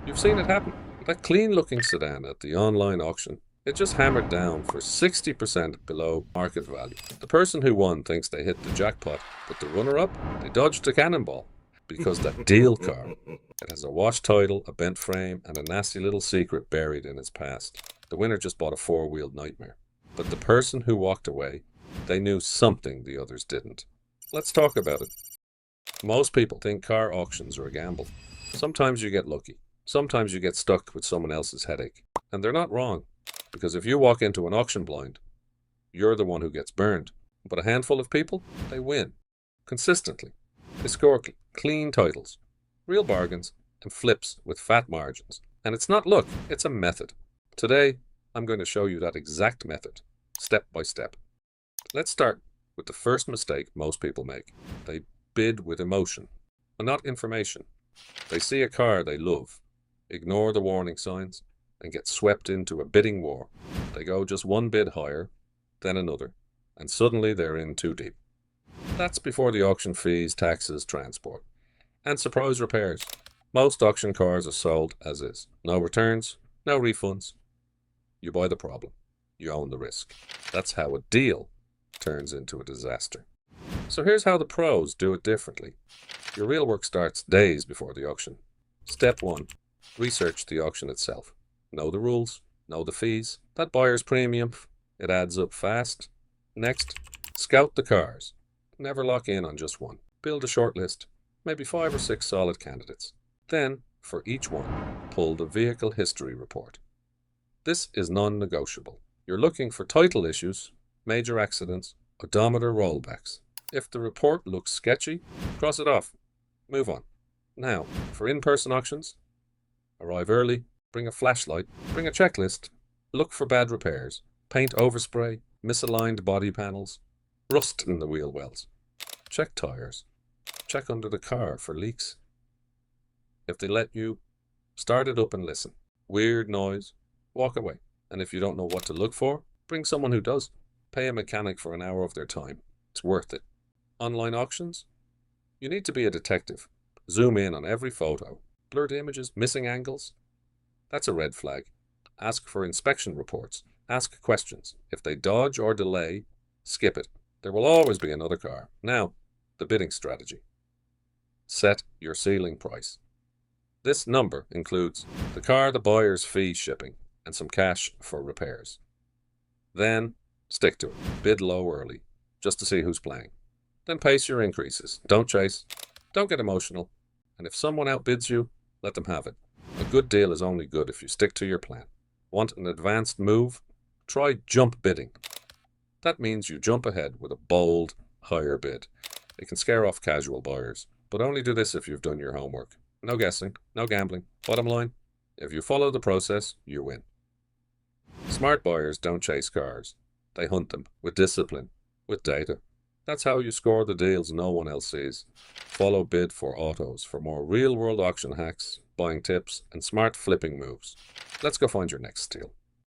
You've seen it happen. That clean-looking sedan at the online auction, it just hammered down for 60% below market value. The person who won thinks they hit the jackpot, but the runner-up, they dodged the cannonball. Because that deal car, it has a washed title, a bent frame, and a nasty little secret buried in its past. The winner just bought a four-wheeled nightmare. But the person who walked away, they knew something the others didn't. Let's talk about it. Most people think car auctions are a gamble. Sometimes you get lucky. Sometimes you get stuck with someone else's headache. And they're not wrong. Because if you walk into an auction blind, you're the one who gets burned. But a handful of people, they win. Consistently. They score clean titles, real bargains, and flips with fat margins. And it's not luck, it's a method. Today, I'm going to show you that exact method, step by step. Let's start with the first mistake most people make. They bid with emotion, and not information. They see a car they love, ignore the warning signs, and get swept into a bidding war. They go just one bid higher, then another, and suddenly they're in too deep. That's before the auction fees, taxes, transport, and surprise repairs. Most auction cars are sold as is. No returns, no refunds. You buy the problem. You own the risk. That's how a deal turns into a disaster. So here's how the pros do it differently. Your real work starts days before the auction. Step 1. Research the auction itself. Know the rules, know the fees. That buyer's premium, it adds up fast. Next, scout the cars. Never lock in on just one. Build a short list, maybe 5 or 6 solid candidates. Then, for each one, pull the vehicle history report. This is non-negotiable. You're looking for title issues, major accidents, odometer rollbacks. If the report looks sketchy, cross it off. Move on. Now, for in-person auctions, arrive early, bring a flashlight, bring a checklist, look for bad repairs, paint overspray, misaligned body panels, rust in the wheel wells. Check tires. Check under the car for leaks. If they let you, start it up and listen. Weird noise, walk away. And if you don't know what to look for, bring someone who does. Pay a mechanic for an hour of their time. It's worth it. Online auctions? You need to be a detective. Zoom in on every photo. Blurred images, missing angles. That's a red flag. Ask for inspection reports. Ask questions. If they dodge or delay, skip it. There will always be another car. Now, the bidding strategy. Set your ceiling price. This number includes the car, the buyer's fee shipping, and some cash for repairs. Then, stick to it. Bid low early, just to see who's playing. Then pace your increases. Don't chase. Don't get emotional. And if someone outbids you, let them have it. A good deal is only good if you stick to your plan. Want an advanced move? Try jump bidding. That means you jump ahead with a bold, higher bid. It can scare off casual buyers, but only do this if you've done your homework. No guessing, no gambling. Bottom line, if you follow the process, you win. Smart buyers don't chase cars. They hunt them with discipline, with data. That's how you score the deals no one else sees. Follow BidForAutos for more real-world auction hacks, buying tips, and smart flipping moves. Let's go find your next steal.